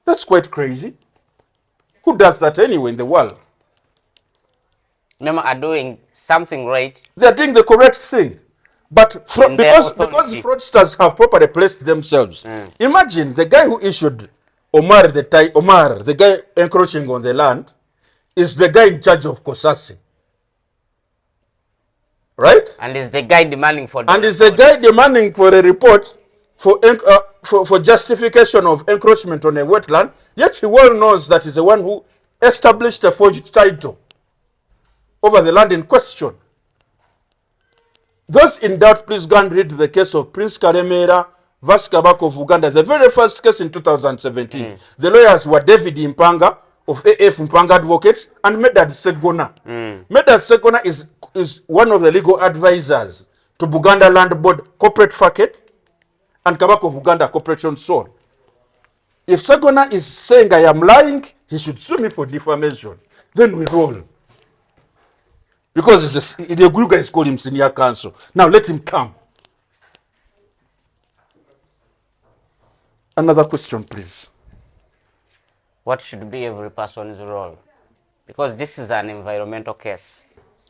Speaker 2: That's quite crazy. Who does that anyway in the world?
Speaker 3: Nema are doing something right.
Speaker 2: They are doing the correct thing. But because fraudsters have properly placed themselves. Imagine the guy who issued Omar, the guy encroaching on the land, is the guy in charge of Kosasi. Right?
Speaker 3: And is the guy demanding for
Speaker 2: And is the guy demanding for a report for justification of encroachment on a wetland, yet he well knows that he's the one who established a forged title over the land in question. Those in doubt, please go and read the case of Prince Karemera versus Kabaka of Uganda, the very first case in 2017. The lawyers were David Mpanga of AF Mpanga Advocates and Medad Ssegona. Medad Ssegona is one of the legal advisors to Buganda Land Board Corporate Facket and Kabaka of Uganda Corporation Soul. If Ssegona is saying I am lying, he should sue me for defamation. Then we roll. Because the good guys call him senior counsel. Now let him come. Another question, please.
Speaker 3: What should be every person's role? Because this is an environmental case.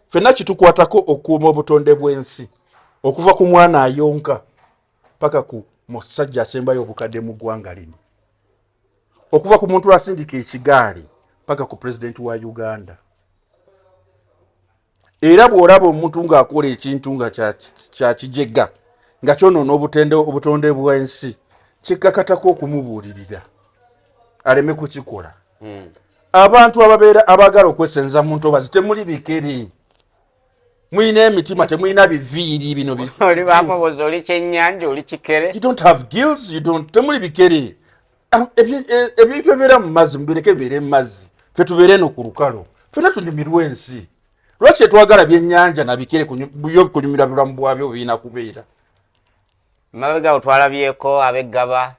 Speaker 2: Fena kitukwatako okuuma obutonde bw'ensi okuva ku mwana ayonka paka ku musajja asembayo obukadde mu ggwanga lino, okuva ku muntu asindika ekigaali paka ku president wa Uganda. Era bw'olaba omuntu ng'akola ekintu nga kya kijegga nga kyonoona obutonde bw'ensi, kikkakatako okumubuulirira aleme kukikola. Abantu abaagala okwesenza mu ntobazi temuli bikere, muyina emitima, temuyina biviiri bino
Speaker 3: oli bamubuuza oli kyennyanja oli kikere.
Speaker 2: You don't have gills, temuli bikere. Ebintu ebibeera mu mazzi mubireke bibeere mu mazzi, ffe tubeere eno ku lukalo. Ffenna tunyumirwa ensi. Lwaki etwagala byennyanja na bikere kunyumira bulamu bwabyo birina kubeera?
Speaker 3: Mabega otwalabyeko abeggaba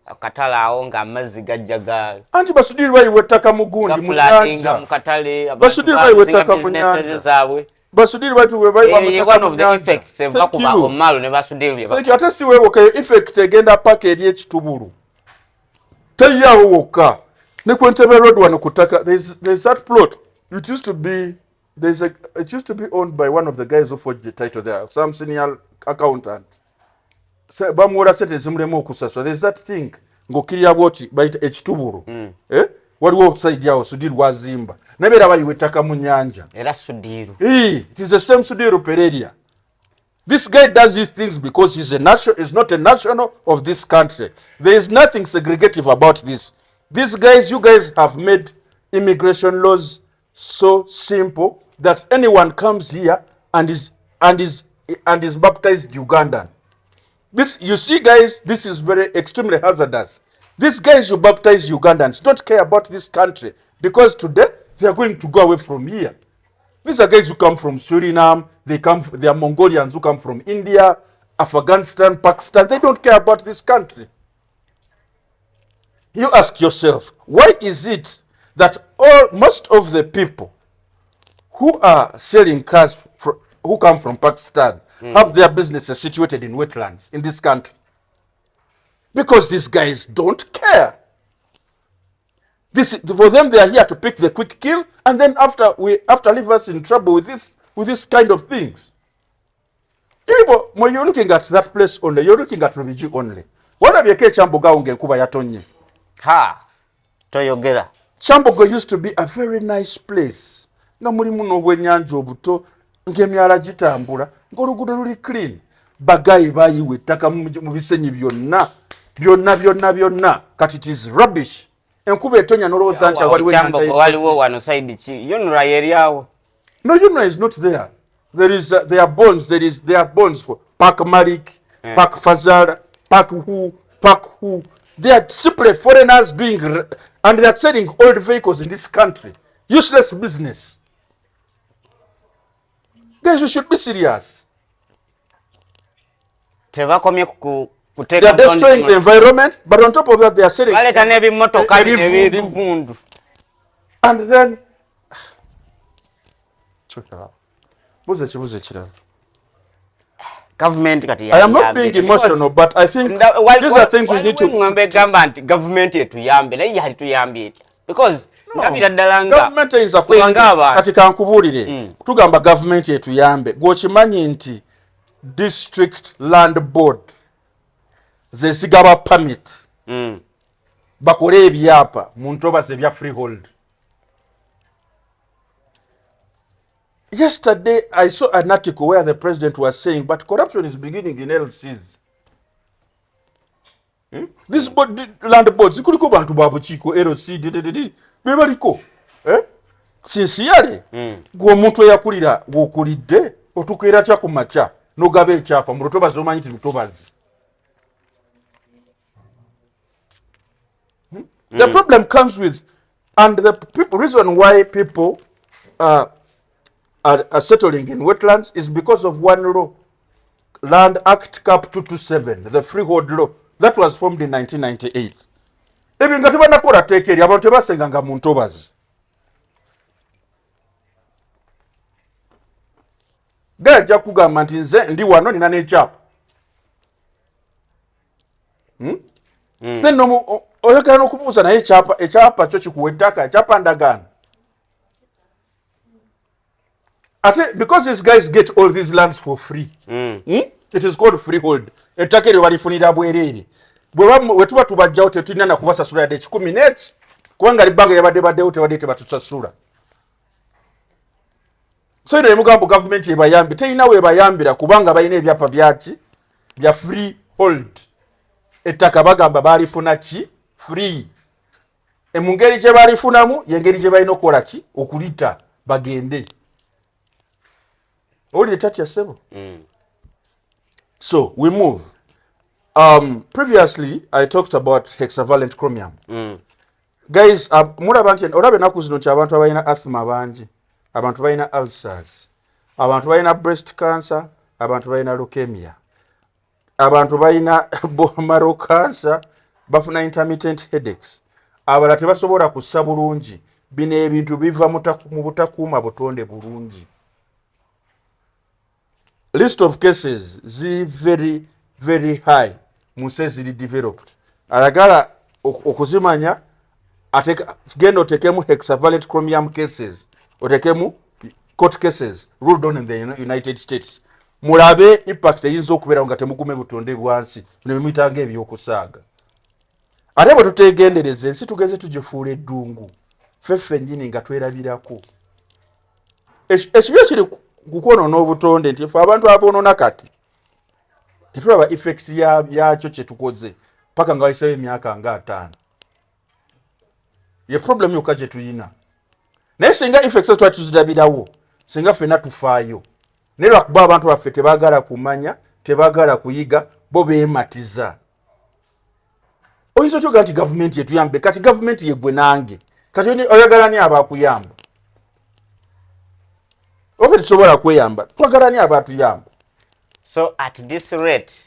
Speaker 3: akatale awo ng'amazzi gajja ga
Speaker 2: anti Basudiri bayiwa ettaka mu gundi mu nyanja. Basudiri bayiwa ettaka mu nyanja zaabwe. Basudiri batuwe bayiwa ettaka mu nyanja. Ate si weewokayo effect egenda paka eri ekitubulu. Teyawo wokka. Ne ku Entebbe Road wano ku ttaka there's that plot. It used to be owned by one of the guys who forged the title there, some senior accountant. Bamuwola sente zimulemu okusasula. There's that thing ng'okkirira bwoti bayita ekitubulu. Waliwo side yawo Sudhir wazimba. Nabeera bayiwa ettaka mu nyanja.
Speaker 3: Era Sudhir.
Speaker 2: It is the same Sudhir Pereira. This guy does these things because he's not a national of this country. There is nothing segregative about this. You guys have made immigration laws so simple that anyone comes here and is baptized Ugandan. You see, guys, this is very extremely hazardous. These guys who baptize Ugandans don't care about this country because today they are going to go away from here. These are guys who come from Suriname, they are Mongolians who come from India, Afghanistan, Pakistan. They don't care about this country. You ask yourself, why is it that most of the people who are selling cars who come from Pakistan have their businesses situated in wetlands in this country? Because these guys don't care. For them, they are here to pick the quick kill, and then after leave us in trouble with this kind of things. When you're looking at that place only, you're looking at Rubiji only. What have you Chamboga unge kuba yatonye?
Speaker 3: Ha, toyogera.
Speaker 2: Chambogo used to be a very nice place. Nga mulimu n'obwennyanja obuto, ng'emyala gitambula, ng'oluguudo luli clean. Bagayi bayiwa ettaka mu bisenyi byonna. Kati it is rubbish. Enkuba etonya n'olowooza nti waliwo ennyanja.
Speaker 3: Waliwo wano side ki? Yunura yeri awo.
Speaker 2: No, Yunura is not there. There are bonds for Park Malik, Park Fazal, Park who. They are simply foreigners and they are selling old vehicles in this country. Useless business. Guys, we should be serious. They are destroying the environment, but on top of that, they are selling. And then,
Speaker 3: government
Speaker 2: I am not being emotional, but I think these are things we need to.
Speaker 3: Government because
Speaker 2: government is a katika nkubulire tugamba government etuyambe gwokimanyi nti district land board ze zigaba permit bakole ebyapa mu ntobazi ebya freehold. Yesterday I saw an article where the president was saying, but corruption is beginning in LCs. This land boards kuliko bantu babukiiko LC bebaliko sincerely gwe omuntu eyakulira gwokulidde otukeera kya ku maca n'ogaba ekyapa mu lutobazi omanyi ti lutobazi. The problem comes with, and the reason why people are settling in wetlands is because of one law, Land Act Cap 227, the freehold law that was formed in 1998. Ebyo nga tebanakola teeka eri abantu tebasenganga mu ntobazi. Gajja kugamba nti nze ndi wano nina n'ekyapa. Then oyagala n'okubuuza naye ekyapa kyo kikuwa ettaka, ekyapa ndagaano. Because these guys get all these lands for free. It is called freehold. Ettaka eryo balifunira bwereere. Bwe tuba tubajjawo tetulina na kubasasula yadde 10 n'eki kubanga libbanga lyabaddeyo tebadde tebatusasula. So eno emugambo gavumenti ebayambi teyina webayambira kubanga balina ebyapa byaki bya freehold. Ettaka bagamba balifuna ki free. Mu ngeri gye balifunamu yengeri gye balina okukola ki okulita bagende. Oli tatya sebo. So we move. Previously I talked about hexavalent chromium. Guys, mulaba nti olabe naku zino nti abantu abalina asthma bangi, abantu balina ulcers, abantu balina breast cancer, abantu balina leukemia, abantu balina bone marrow cancer, bafuna intermittent headaches, abalala tebasobola kussa bulungi. Bino ebintu biva mu butakuuma butonde bulungi. List of cases zi very very high munsi eziri developed. Ayagala okuzimanya genda otekemu hexavalent chromium cases, otekemu court cases ruled on in the United States. Mulabe impact eyinza okubeera nga temugume butonde bwansi nebimuyitanga ebyokusaaga. Ate bwe tutegendereza ensi tugeze tugifuula eddungu ffeffe nnyini nga twerabirako. Ekibya kiri kukwonoona obutonde nti ffe abantu aboonona kati tetulaba effect yakyo kye tukoze paka nga wayiseewo emyaka nga 5. Ye problem yokka gye tuyina. Naye singa effects twali tuzirabirawo, singa ffenna tufaayo. Naye lwakuba abantu baffe tebaagala kumanya, tebaagala kuyiga, bo beematiza. Oyinza otyoga nti gavumenti yetuyambe, kati gavumenti yeggwe nange. Kati oyagala ni abaakuyamba. Ofe tusobola kweyamba, twagala ni abaatuyamba.
Speaker 3: So at this rate,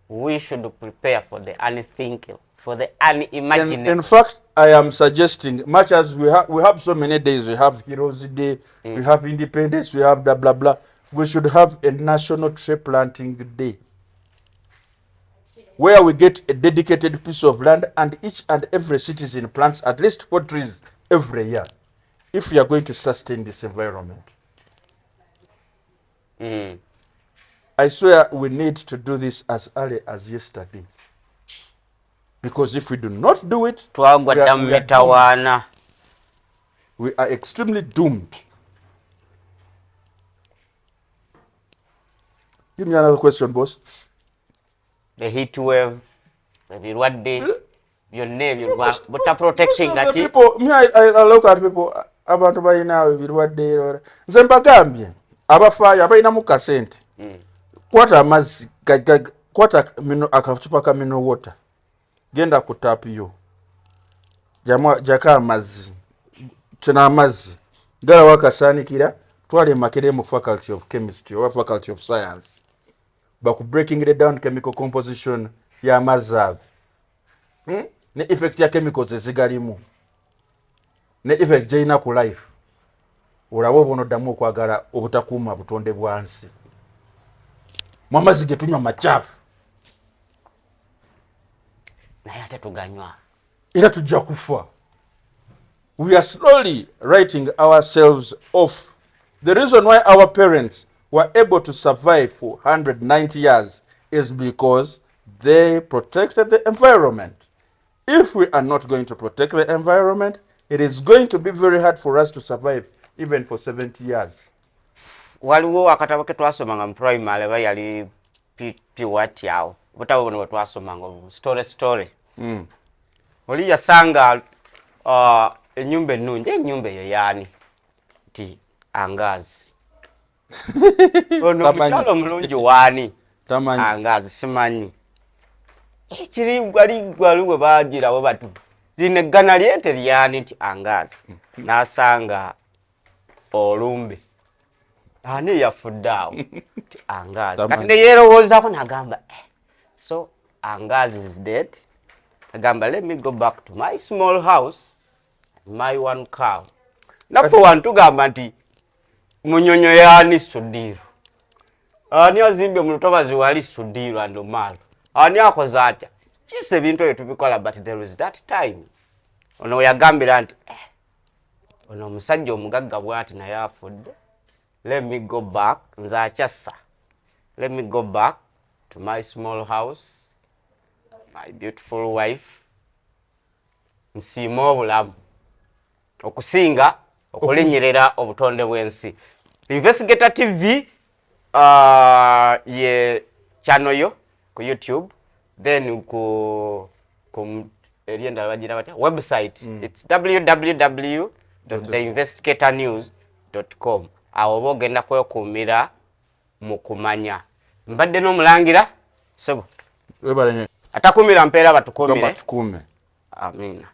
Speaker 3: we should prepare for the unthinkable, for the unimaginable.
Speaker 2: In fact, I am suggesting, much as we have so many days, we have Heroes Day, we have Independence, we have blah blah blah, we should have a national tree planting day where we get a dedicated piece of land and each and every citizen plants at least 4 trees every year if we are going to sustain this environment. I swear we need to do this as early as yesterday. Because if we do not do it, we are extremely doomed. Give me another question, boss.
Speaker 3: The heat wave, maybe what day, your name, your work, but are protecting that.
Speaker 2: People, me, I look at people about by now, what day or Zembagambia, Abafaya, by Namuka sent. Kwata amazi kwata mino akachupa ka mino water genda kutapiyo jaka amazi chena amazi gala wakasanikira twale makere mu faculty of chemistry or faculty of science baku breaking it down chemical composition ya amazi ne effect ya chemicals ezigalimu ne effect jaina ku life olabo bono damu okwagala obutakuuma butonde bwansi. Mwamazi getunywa machafu
Speaker 3: naye ate tuganywa
Speaker 2: era tujja kufa. We are slowly writing ourselves off. The reason why our parents were able to survive for 190 years is because they protected the environment. if we are not going to protect the environment, it is going to be very hard for us to survive even for 70 years.
Speaker 3: Waliwo akatabo ke twasomanga mu primary ba yali piwati yao butabo bono twasomanga story oli yasanga enyumba ennungi enyumba eyo yani ti angazi ono mchalo mulungi wani angazi simanyi ekiri gwaliwe bagira bo batu line gana lyente lyani ti angazi nasanga olumbe ani yafuddawo ti angazi kati ne yerowozaako nagamba so angazi is dead. Agamba, let me go back to my small house, my one cow. Napo wantu gamba nti munyonyo yani Sudhir. Ani azimbe mu Lutobazi wali Sudhir and Omar. Ani akoze atya. Kise bintu ebyo tubikola, but there was that time. Ono yagambira nti ono omusajja omugagga bwati naye afudde. Let me go back, nze akyassa. Let me go back to my small house, my beautiful wife. Nsima obulamu okusinga okulinyerera obutonde bw'ensi. Investigator TV ye channel yo ku YouTube, then ku erienda bagira batya website. It's www.theinvestigatornews.com. awo bogenda kwekumira mu kumanya. Mbadde n'omulangira Ssebo
Speaker 2: webalenye
Speaker 3: atakumira mpeera batukumire
Speaker 2: tukume.
Speaker 3: Amina.